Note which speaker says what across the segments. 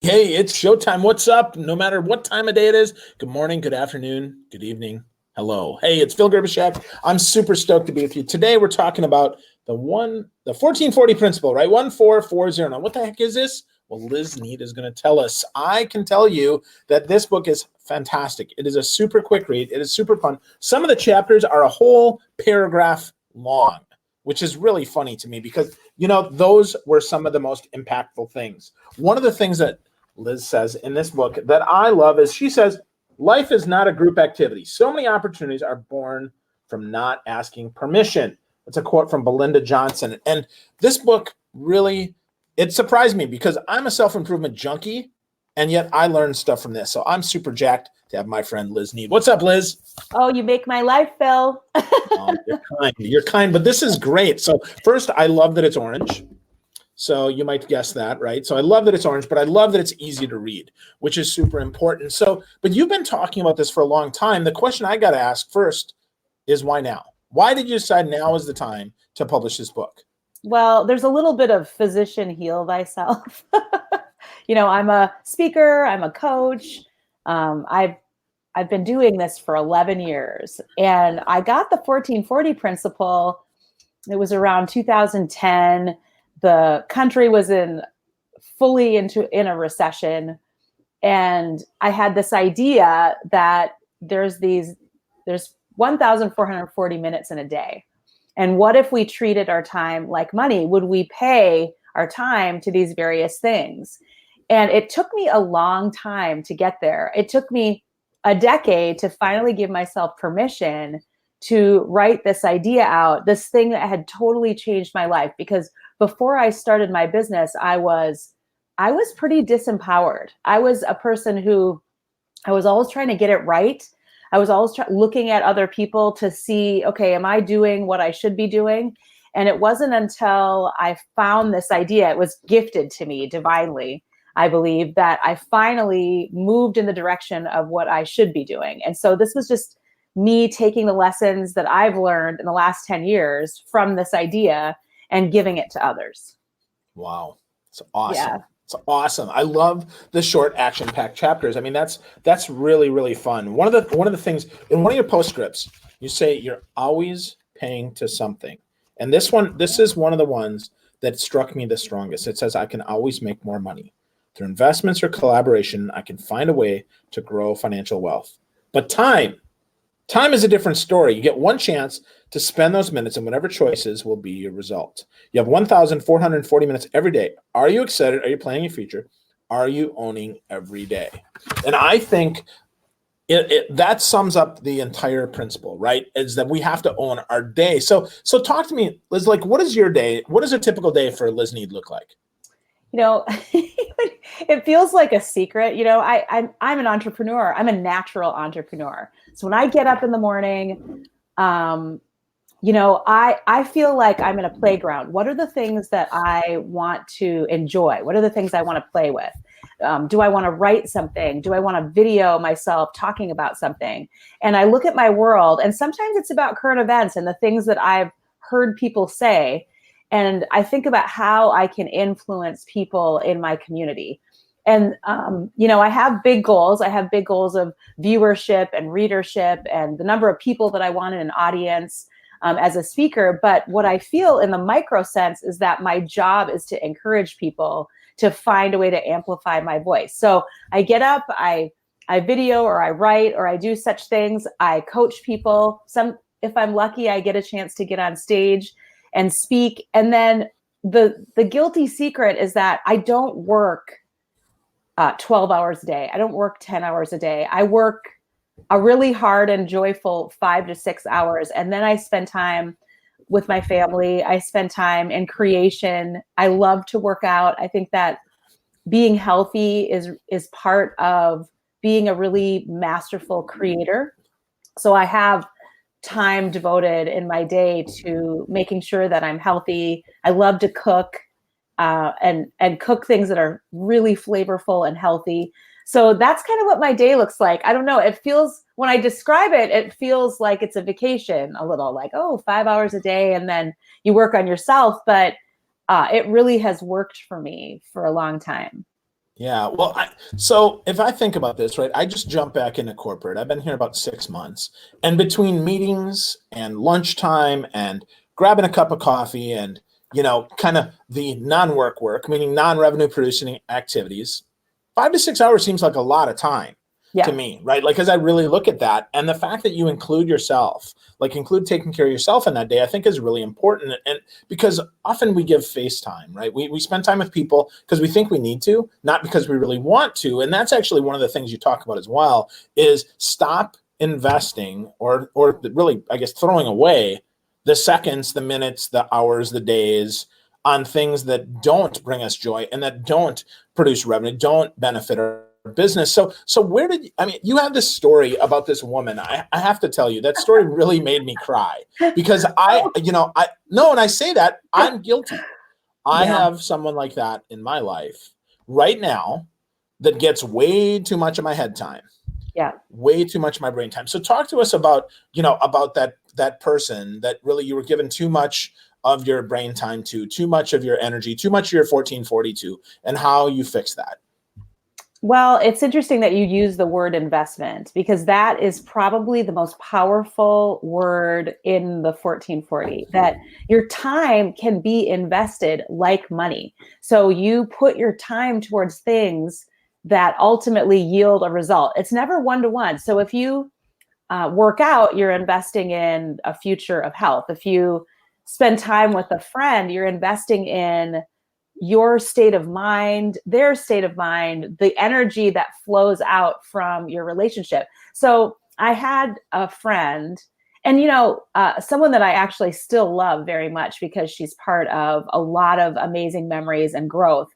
Speaker 1: Hey, it's showtime. What's up? No matter what time of day it is, good morning, good afternoon, good evening. Hello. Hey, it's Phil Gerbishak. I'm super stoked to be with you. Today we're talking about the 1440 principle, right? 1440. Now, what the heck is this? Well, Liz Need is going to tell us. I can tell you that this book is fantastic. It is a super quick read. It is super fun. Some of the chapters are a whole paragraph long, which is really funny to me because, those were some of the most impactful things. One of the things that Liz says in this book that I love is she says, life is not a group activity. So many opportunities are born from not asking permission. That's a quote from Belinda Johnson. And this book really, it surprised me because I'm a self-improvement junkie, and yet I learned stuff from this. So I'm super jacked to have my friend Liz Need. What's up, Liz?
Speaker 2: Oh, you make my life, Phil.
Speaker 1: You're kind. You're kind, but this is great. So first, I love that it's orange. So you might guess that, right? So I love that it's orange, but I love that it's easy to read, which is super important. So, but you've been talking about this for a long time. The question I got to ask first is why now? Why did you decide now is the time to publish this book?
Speaker 2: Well, there's a little bit of physician heal thyself. I'm a speaker, I'm a coach. I've been doing this for 11 years, and I got the 1440 principle. It was around 2010. The country was fully in a recession, and I had this idea that there's 1,440 minutes in a day. And what if we treated our time like money? Would we pay our time to these various things? And it took me a long time to get there. It took me a decade to finally give myself permission to write this idea out, this thing that had totally changed my life. Because before I started my business, I was pretty disempowered. I was a person who I was always trying to get it right. I was always looking at other people to see, okay, am I doing what I should be doing? And it wasn't until I found this idea, it was gifted to me divinely, I believe, that I finally moved in the direction of what I should be doing. And so this was just me taking the lessons that I've learned in the last 10 years from this idea and giving it to others.
Speaker 1: Wow. It's awesome.
Speaker 2: Yeah.
Speaker 1: It's awesome. I love the short action-packed chapters. I mean, that's really, really fun. One of the things in one of your postscripts, you say you're always paying to something. And this is one of the ones that struck me the strongest. It says, I can always make more money. Through investments or collaboration, I can find a way to grow financial wealth. But time is a different story. You get one chance to spend those minutes, and whatever choices will be your result. You have 1,440 minutes every day. Are you excited? Are you planning your future? Are you owning every day? And I think that sums up the entire principle, right? Is that we have to own our day. So talk to me, Liz. Like, what is your day? What does a typical day for Liz Need look like?
Speaker 2: It feels like a secret. I'm an entrepreneur. I'm a natural entrepreneur. So when I get up in the morning, I feel like I'm in a playground. What are the things that I want to enjoy? What are the things I want to play with? Do I want to write something? Do I want to video myself talking about something? And I look at my world, and sometimes it's about current events and the things that I've heard people say. And I think about how I can influence people in my community. And, I have big goals. I have big goals of viewership and readership and the number of people that I want in an audience as a speaker. But what I feel in the micro sense is that my job is to encourage people to find a way to amplify my voice. So I get up, I video or I write or I do such things. I coach people. If I'm lucky, I get a chance to get on stage and speak. And then the guilty secret is that I don't work 12 hours a day. I don't work 10 hours a day. I work a really hard and joyful 5 to 6 hours. And then I spend time with my family. I spend time in creation. I love to work out. I think that being healthy is part of being a really masterful creator. So I have time devoted in my day to making sure that I'm healthy. I love to cook and cook things that are really flavorful and healthy. So that's kind of what my day looks like. I don't know. It feels, when I describe it, it feels like it's a vacation a little, like, 5 hours a day and then you work on yourself. But it really has worked for me for a long time.
Speaker 1: Yeah. Well, so if I think about this, right, I just jumped back into corporate. I've been here about 6 months. And between meetings and lunchtime and grabbing a cup of coffee and, kind of the non-work work, meaning non-revenue producing activities, 5 to 6 hours seems like a lot of time to
Speaker 2: Yeah.
Speaker 1: me, right? Like, as I really look at that, and the fact that you include yourself, like include taking care of yourself in that day, I think is really important. And because often we give face time, right? We spend time with people because we think we need to, not because we really want to. And that's actually one of the things you talk about as well, is stop investing or really, I guess, throwing away the seconds, the minutes, the hours, the days on things that don't bring us joy and that don't produce revenue, don't benefit our business. So where did I mean, you have this story about this woman. I have to tell you, that story really made me cry because I no, and I say that I'm guilty. I
Speaker 2: Yeah.
Speaker 1: have someone like that in my life right now that gets way too much of my head time,
Speaker 2: Yeah.
Speaker 1: way too much of my brain time. So talk to us about that person that really you were given too much of your brain time to, too much of your energy, too much of your 1442, and how you fix that.
Speaker 2: Well, it's interesting that you use the word investment because that is probably the most powerful word in the 1440, that your time can be invested like money. So you put your time towards things that ultimately yield a result. It's never one to one. So if you work out, you're investing in a future of health. If you spend time with a friend, you're investing in your state of mind, their state of mind, the energy that flows out from your relationship. So I had a friend, and someone that I actually still love very much because she's part of a lot of amazing memories and growth.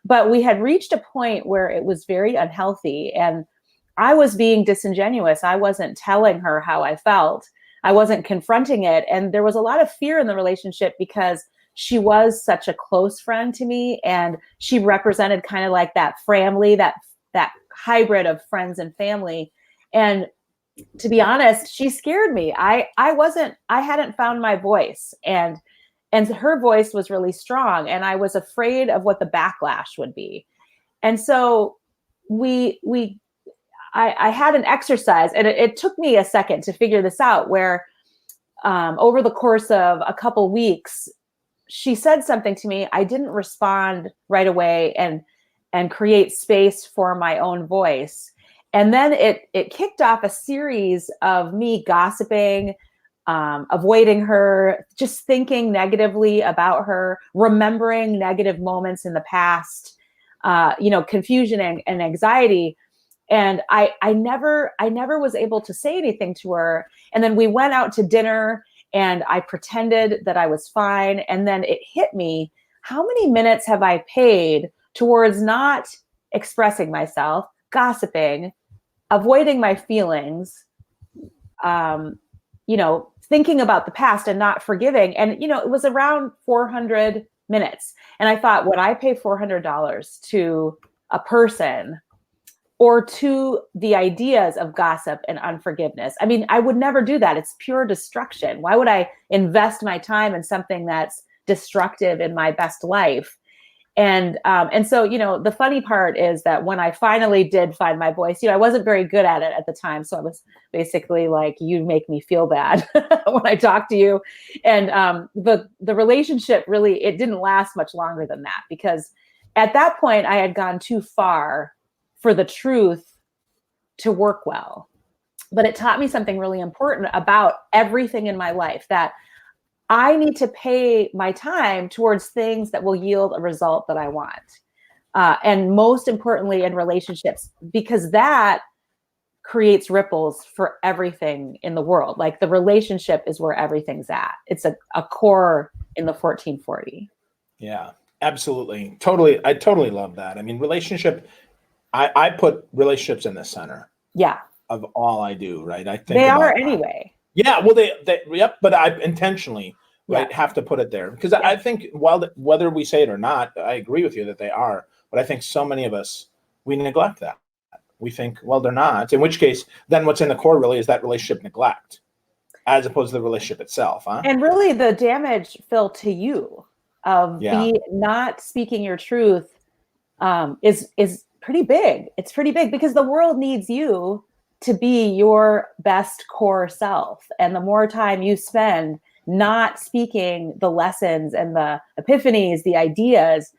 Speaker 2: But we had reached a point where it was very unhealthy, and I was being disingenuous. I wasn't telling her how I felt. I wasn't confronting it. And there was a lot of fear in the relationship because she was such a close friend to me, and she represented kind of like that family, that hybrid of friends and family. And to be honest, she scared me. I hadn't found my voice, and her voice was really strong, and I was afraid of what the backlash would be. And so I had an exercise, and it took me a second to figure this out, where over the course of a couple weeks, she said something to me. I didn't respond right away and create space for my own voice. And then it kicked off a series of me gossiping, avoiding her, just thinking negatively about her, remembering negative moments in the past, confusion and anxiety. And I never was able to say anything to her. And then we went out to dinner, and I pretended that I was fine. And then it hit me, how many minutes have I paid towards not expressing myself, gossiping, avoiding my feelings, thinking about the past and not forgiving. And, it was around 400 minutes. And I thought, would I pay $400 to a person or to the ideas of gossip and unforgiveness? I mean, I would never do that. It's pure destruction. Why would I invest my time in something that's destructive in my best life? And so, the funny part is that when I finally did find my voice, I wasn't very good at it at the time. So I was basically like, you make me feel bad when I talk to you. And the relationship really, it didn't last much longer than that, because at that point I had gone too far for the truth to work well. But it taught me something really important about everything in my life, that I need to pay my time towards things that will yield a result that I want. And most importantly, in relationships, because that creates ripples for everything in the world. Like, the relationship is where everything's at. It's a core in the 1440.
Speaker 1: Yeah, absolutely. Totally. I totally love that. I mean, I put relationships in the center
Speaker 2: Yeah.
Speaker 1: of all I do, right? I think
Speaker 2: They
Speaker 1: about
Speaker 2: are anyway.
Speaker 1: Yeah, well, yep, but I intentionally, right,
Speaker 2: Yeah.
Speaker 1: have to put it there because
Speaker 2: Yeah.
Speaker 1: I think whether we say it or not, I agree with you that they are, but I think so many of us, we neglect that. We think, well, they're not, in which case, then what's in the core really is that relationship neglect as opposed to the relationship itself, huh?
Speaker 2: And really the damage, Phil, to you of
Speaker 1: Yeah.
Speaker 2: not speaking your truth is pretty big. It's pretty big because the world needs you to be your best core self. And the more time you spend not speaking the lessons and the epiphanies, the ideas,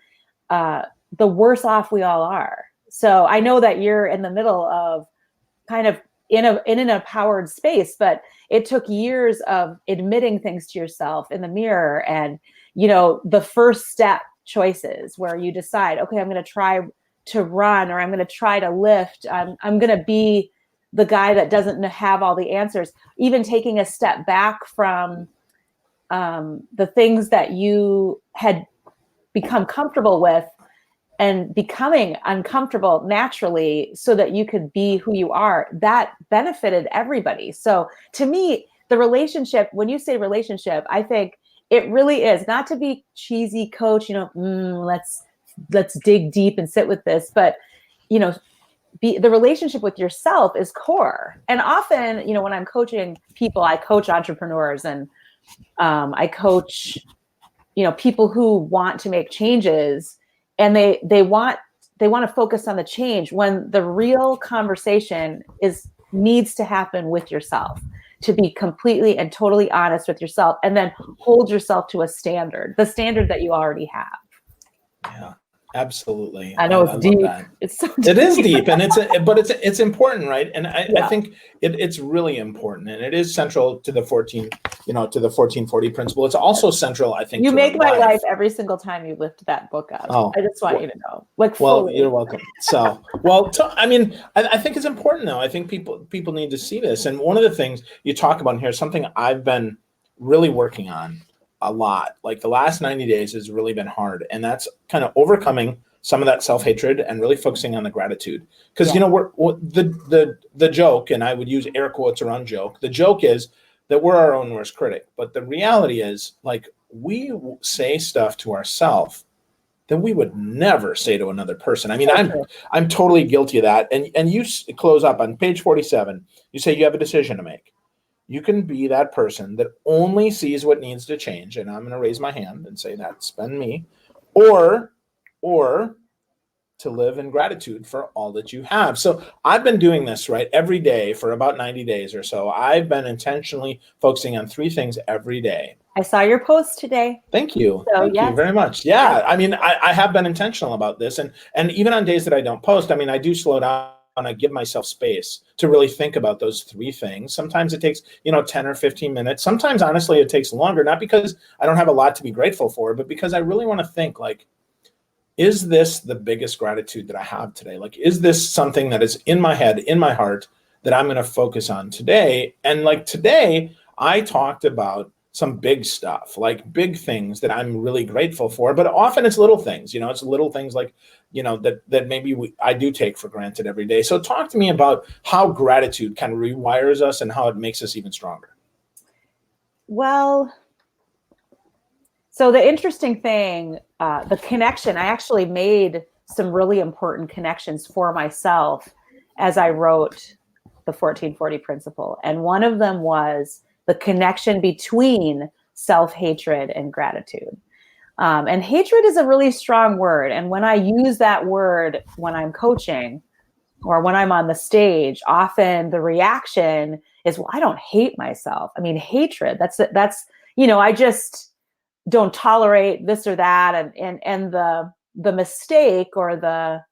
Speaker 2: the worse off we all are. So I know that you're in the middle of kind of in an empowered space, but it took years of admitting things to yourself in the mirror and, the first step choices where you decide, okay, I'm going to try to run, or I'm going to try to lift. I'm going to be the guy that doesn't have all the answers. Even taking a step back from the things that you had become comfortable with and becoming uncomfortable naturally so that you could be who you are, that benefited everybody. So to me, the relationship, when you say relationship, I think it really is, not to be cheesy coach, let's dig deep and sit with this, but the relationship with yourself is core. And often, when I'm coaching people, I coach entrepreneurs and I coach, people who want to make changes, and they want to focus on the change when the real conversation needs to happen with yourself, to be completely and totally honest with yourself, and then hold yourself to the standard that you already have.
Speaker 1: Yeah. Absolutely.
Speaker 2: I know it's deep.
Speaker 1: It's so deep. It is deep, and it's important, right? And I think it's really important, and it is central to the 1440 principle. It's also central, I think.
Speaker 2: You make my life every single time you lift that book up. Oh, I just want you to know.
Speaker 1: Well, you're welcome. So, I think it's important though. I think people need to see this. And one of the things you talk about here is something I've been really working on a lot. Like the last 90 days has really been hard. And that's kind of overcoming some of that self-hatred and really focusing on the gratitude. Because, the joke, and I would use air quotes around joke, the joke is that we're our own worst critic. But the reality is, like, we say stuff to ourselves that we would never say to another person. I mean, I'm totally guilty of that. And you close up on page 47, you say you have a decision to make. You can be that person that only sees what needs to change, and I'm going to raise my hand and say that's been me, or to live in gratitude for all that you have. So I've been doing this, right, every day for about 90 days or so. I've been intentionally focusing on 3 things every day.
Speaker 2: I saw your post today.
Speaker 1: Thank you. Thank you very much. Yeah, I mean, I have been intentional about this, and even on days that I don't post, I mean, I do slow down. And I give myself space to really think about those 3 things. Sometimes it takes, 10 or 15 minutes. Sometimes, honestly, it takes longer, not because I don't have a lot to be grateful for, but because I really want to think, like, is this the biggest gratitude that I have today? Like, is this something that is in my head, in my heart, that I'm going to focus on today? And like today, I talked about some big stuff, like big things that I'm really grateful for, but often it's little things, it's little things like, that maybe I do take for granted every day. So talk to me about how gratitude kind of rewires us and how it makes us even stronger.
Speaker 2: Well, so the interesting thing, the connection, I actually made some really important connections for myself as I wrote the 1440 principle. And one of them was the connection between self-hatred and gratitude. And hatred is a really strong word. And when I use that word when I'm coaching or when I'm on the stage, often the reaction is, well, I don't hate myself. I mean, hatred, that's, I just don't tolerate this or that. And the mistake or the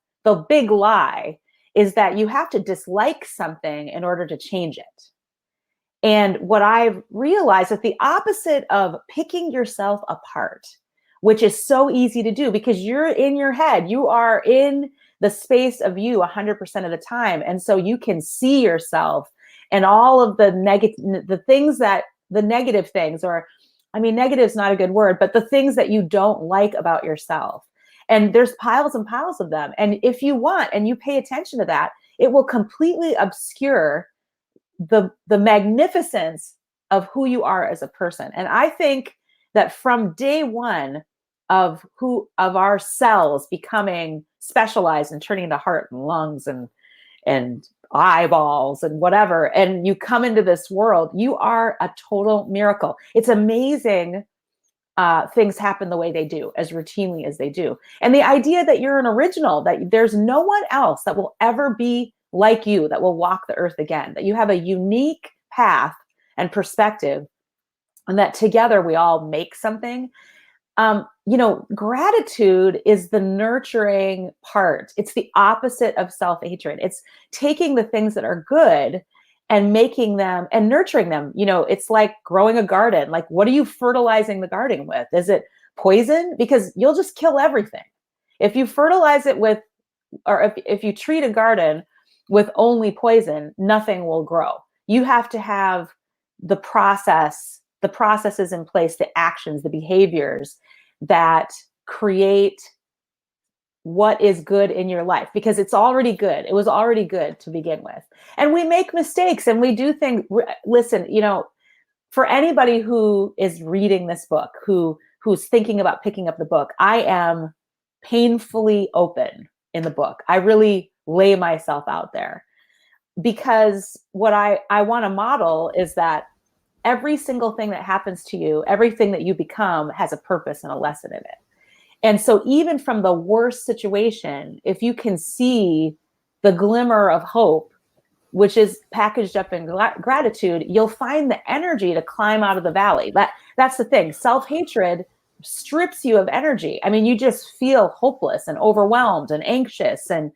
Speaker 2: big lie is that you have to dislike something in order to change it. And what I've realized is the opposite of picking yourself apart, which is so easy to do because you're in your head, you are in the space of you 100% of the time. And so you can see yourself and all of the negative things, or I mean, negative is not a good word, but the things that you don't like about yourself. And there's piles and piles of them. And if you want, and you pay attention to that, it will completely obscure the magnificence of who you are as a person. And I think that from day one of our cells becoming specialized and turning into heart and lungs and eyeballs and whatever, and you come into this world, you are a total miracle. It's amazing things happen the way they do, as routinely as they do. And the idea that you're an original, that there's no one else that will ever be like you, that will walk the earth again, that you have a unique path and perspective, and that together we all make something. Gratitude is the nurturing part. It's the opposite of self-hatred. It's taking the things that are good and making them and nurturing them. It's like growing a garden. Like, what are you fertilizing the garden with? Is it poison? Because you'll just kill everything. If you fertilize it with, or if you treat a garden with only poison, nothing will grow. You have to have the processes in place, the actions, the behaviors that create what is good in your life, because it's already good. It was already good to begin with. And we make mistakes and we do things. Listen, for anybody who is reading this book, who's thinking about picking up the book, I am painfully open in the book. I really lay myself out there, because what I want to model is that every single thing that happens to you, everything that you become, has a purpose and a lesson in it. And so even from the worst situation, if you can see the glimmer of hope, which is packaged up in gratitude, you'll find the energy to climb out of the valley. That's the thing. Self-hatred strips you of energy. I mean, you just feel hopeless and overwhelmed and anxious. And,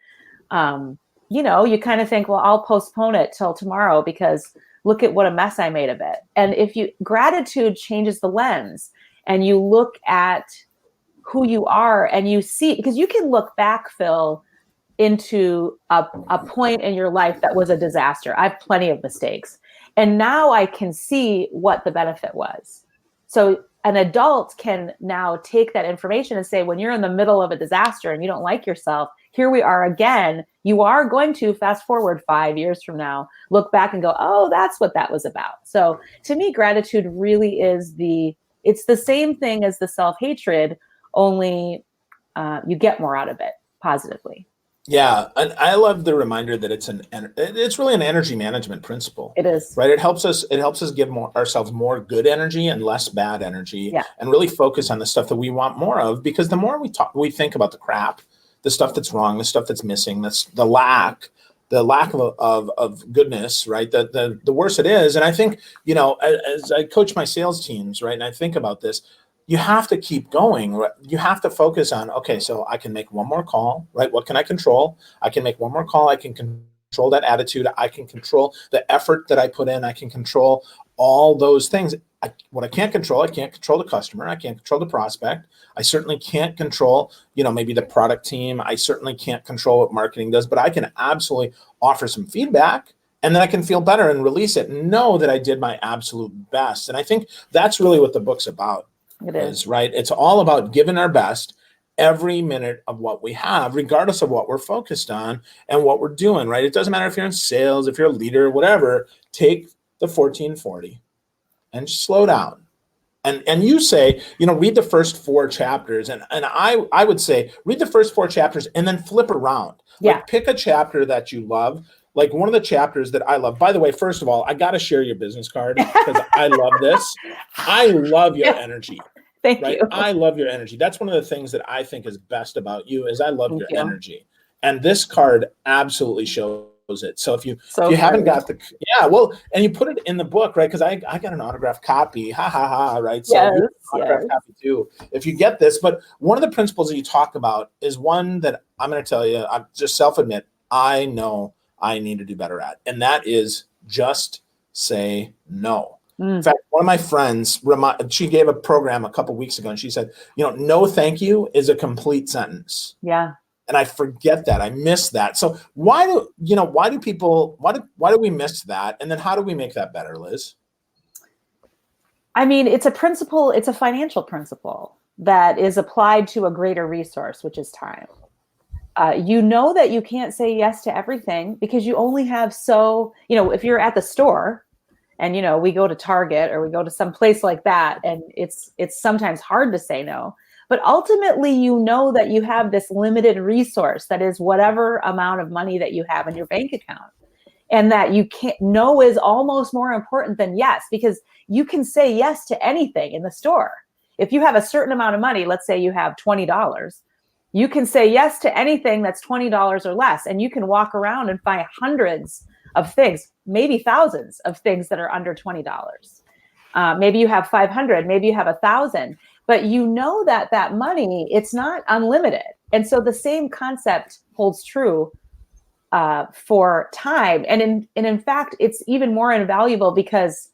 Speaker 2: you kind of think, well, I'll postpone it till tomorrow because look at what a mess I made of it. And gratitude changes the lens, and you look at who you are and you see, because you can look back, Phil, into a point in your life that was a disaster. I have plenty of mistakes. And now I can see what the benefit was. So an adult can now take that information and say, when you're in the middle of a disaster and you don't like yourself, here we are again. You are going to fast forward 5 years from now, look back and go, oh, that's what that was about. So to me, gratitude really is it's the same thing as the self-hatred, only you get more out of it positively.
Speaker 1: Yeah, and I love the reminder that it's really an energy management principle.
Speaker 2: It is.
Speaker 1: Right? It helps us give ourselves more good energy and less bad energy,
Speaker 2: Yeah.
Speaker 1: and really focus on the stuff that we want more of, because the more we think about the crap, the stuff that's wrong, the stuff that's missing, that's the lack of goodness, right? The worse it is. And I think, as I coach my sales teams, right, and I think about this, you have to keep going. Right? You have to focus on, okay, so I can make one more call, right? What can I control? I can make one more call. I can control that attitude. I can control the effort that I put in. I can control all those things. What I can't control the customer. I can't control the prospect. I certainly can't control, maybe the product team. I certainly can't control what marketing does, but I can absolutely offer some feedback, and then I can feel better and release it and know that I did my absolute best. And I think that's really what the book's about.
Speaker 2: It is,
Speaker 1: right? It's all about giving our best every minute of what we have, regardless of what we're focused on and what we're doing, right? It doesn't matter if you're in sales, if you're a leader, whatever. Take the 1440 and slow down. And you say, read the first 4 chapters. And I would say, read the first 4 chapters and then flip around.
Speaker 2: Yeah.
Speaker 1: Like, pick a chapter that you love. Like, one of the chapters that I love, by the way, first of all, I got to share your business card because I love this. I love your energy.
Speaker 2: Thank
Speaker 1: right?
Speaker 2: you.
Speaker 1: I love your energy. That's one of the things that I think is best about you is I love your energy. And this card absolutely shows it. So if you haven't got and you put it in the book, right? Because I got an autographed copy. Ha ha ha, right? So autographed copy too. If you get this, but one of the principles that you talk about is one that I'm going to tell you, I'm just self-admit, I know I need to do better at. And that is just say no. In fact, one of my friends, she gave a program a couple weeks ago, and she said, no thank you is a complete sentence.
Speaker 2: Yeah.
Speaker 1: And I forget that. I miss that. So why do we miss that? And then how do we make that better, Liz?
Speaker 2: I mean, it's a principle. It's a financial principle that is applied to a greater resource, which is time. That you can't say yes to everything because you only have if you're at the store and, we go to Target or we go to some place like that, and it's sometimes hard to say no. But ultimately, that you have this limited resource that is whatever amount of money that you have in your bank account. And that you can't, no is almost more important than yes, because you can say yes to anything in the store. if you have a certain amount of money, let's say you have $20, you can say yes to anything that's $20 or less. And you can walk around and find hundreds of things, maybe thousands of things that are under $20. Maybe you have 500, maybe you have 1,000, but you know that that money, it's not unlimited. And so the same concept holds true for time. And in fact, it's even more invaluable because,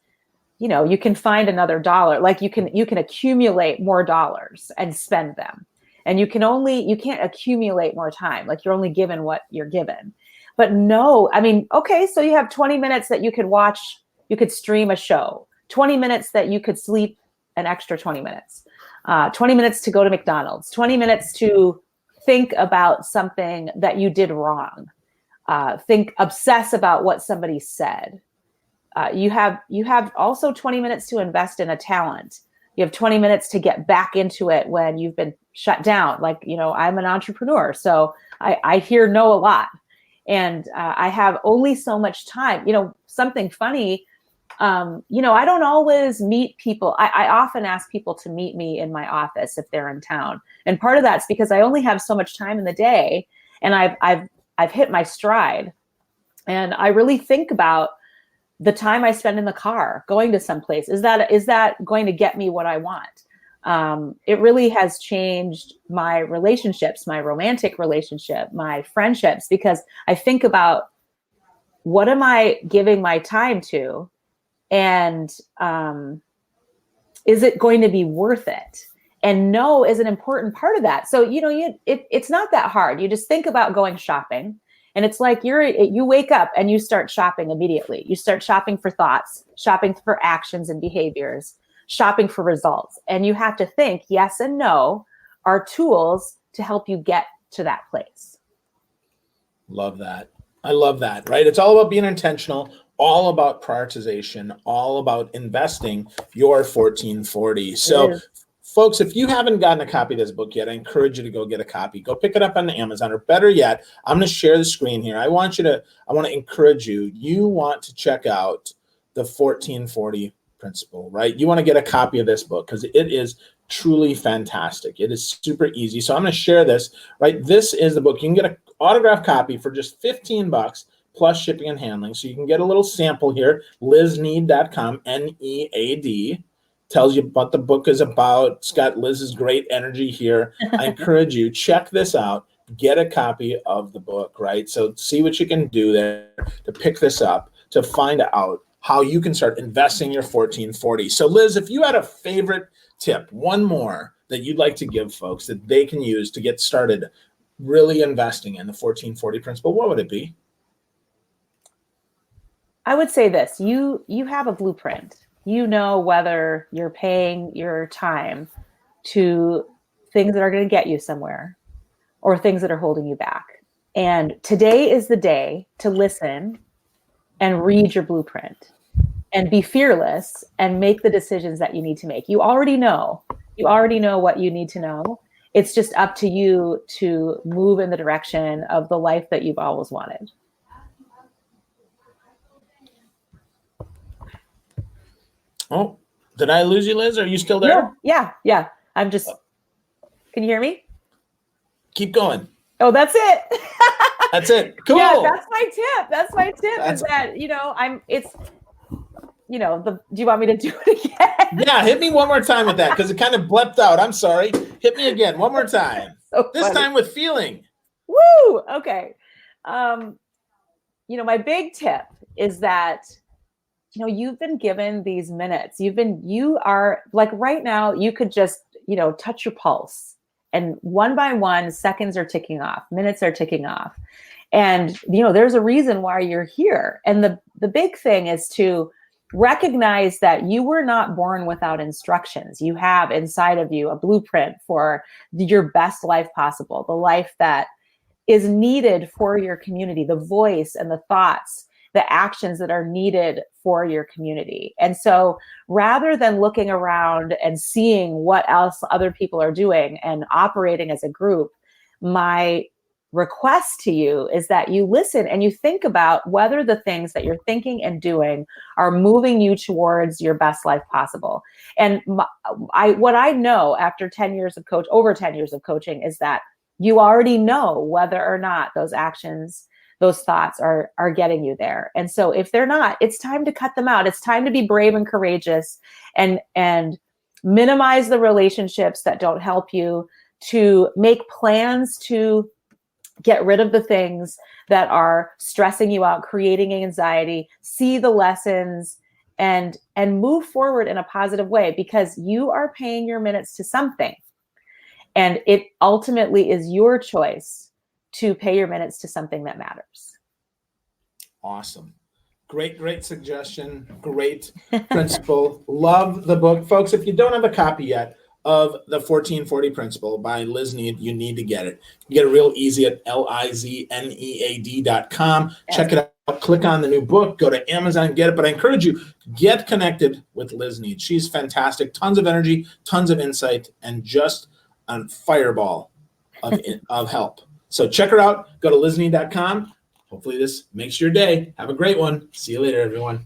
Speaker 2: you know, you can find another dollar, like you can accumulate more dollars and spend them. And you can't accumulate more time. Like you're only given what you're given. But no, I mean, okay, so you have 20 minutes that you could watch, you could stream a show, 20 minutes that you could sleep an extra 20 minutes, 20 minutes to go to McDonald's, 20 minutes to think about something that you did wrong. Obsess about what somebody said. You have also 20 minutes to invest in a talent. You have 20 minutes to get back into it when you've been shut down. Like, you know, I'm an entrepreneur, so I hear no a lot. And I have only so much time. You know, something funny, you know, I don't always meet people. I often ask people to meet me in my office if they're in town. And part of that's because I only have so much time in the day, and I've hit my stride. And I really think about the time I spend in the car going to someplace. Is that going to get me what I want? It really has changed my relationships, my romantic relationship, my friendships, because I think about what am I giving my time to, and is it going to be worth it? And no is an important part of that. So, you know, it's not that hard. You just think about going shopping. And it's like you wake up and you start shopping immediately. You start shopping for thoughts, shopping for actions and behaviors, shopping for results. And you have to think yes and no are tools to help you get to that place.
Speaker 1: Love that. I love that, right? It's all about being intentional, all about prioritization, all about investing your 1440. So folks, if you haven't gotten a copy of this book yet, I encourage you to go get a copy. Go pick it up on Amazon, or better yet, I'm going to share the screen here. I want to encourage you. You want to check out the 1440 principle, right? You want to get a copy of this book because it is truly fantastic. It is super easy. So I'm going to share this, right? This is the book. You can get an autographed copy for just $15 plus shipping and handling. So you can get a little sample here, liznead.com, N-E-A-D. Tells you what the book is about. It's got Liz's great energy here. I encourage you, check this out. Get a copy of the book, right? So see what you can do there to pick this up, to find out how you can start investing your 1440. So Liz, if you had a favorite tip, one more that you'd like to give folks that they can use to get started really investing in the 1440 principle, what would it be?
Speaker 2: I would say this, you have a blueprint. You know whether you're paying your time to things that are going to get you somewhere or things that are holding you back. And today is the day to listen and read your blueprint and be fearless and make the decisions that you need to make. You already know what you need to know. It's just up to you to move in the direction of the life that you've always wanted.
Speaker 1: Oh, did I lose you, Liz? Are you still there?
Speaker 2: No, yeah. I'm just, can you hear me?
Speaker 1: Keep going.
Speaker 2: Oh, that's it.
Speaker 1: That's it. Cool.
Speaker 2: Yeah, that's my tip. Is that, you know, do you want me to do it again?
Speaker 1: Yeah, hit me one more time with that because it kind of blepped out. I'm sorry. Hit me again one more time. So this time with feeling.
Speaker 2: Woo! Okay. My big tip is that, you've been given these minutes. You are like right now, you could just, touch your pulse, and one by one, seconds are ticking off, minutes are ticking off. And, there's a reason why you're here. And the big thing is to recognize that you were not born without instructions. You have inside of you a blueprint for your best life possible, the life that is needed for your community, the voice and the thoughts, the actions that are needed for your community. And so rather than looking around and seeing what else other people are doing and operating as a group, my request to you is that you listen and you think about whether the things that you're thinking and doing are moving you towards your best life possible. And what I know after 10 years of over 10 years of coaching is that you already know whether or not those actions, those thoughts are getting you there. And so if they're not, it's time to cut them out. It's time to be brave and courageous and minimize the relationships that don't help you, to make plans to get rid of the things that are stressing you out, creating anxiety, see the lessons, and move forward in a positive way, because you are paying your minutes to something. And it ultimately is your choice to pay your minutes to something that matters.
Speaker 1: Awesome. Great suggestion. Great principle. Love the book. Folks, if you don't have a copy yet of the 1440 Principle by Liz Need, you need to get it. You get it real easy at LIZNEAD.com.
Speaker 2: Yes.
Speaker 1: Check it out. Click on the new book. Go to Amazon and get it. But I encourage you, get connected with Liz Need. She's fantastic. Tons of energy, tons of insight, and just a fireball of help. So check her out. Go to LizNeed.com. Hopefully this makes your day. Have a great one. See you later, everyone.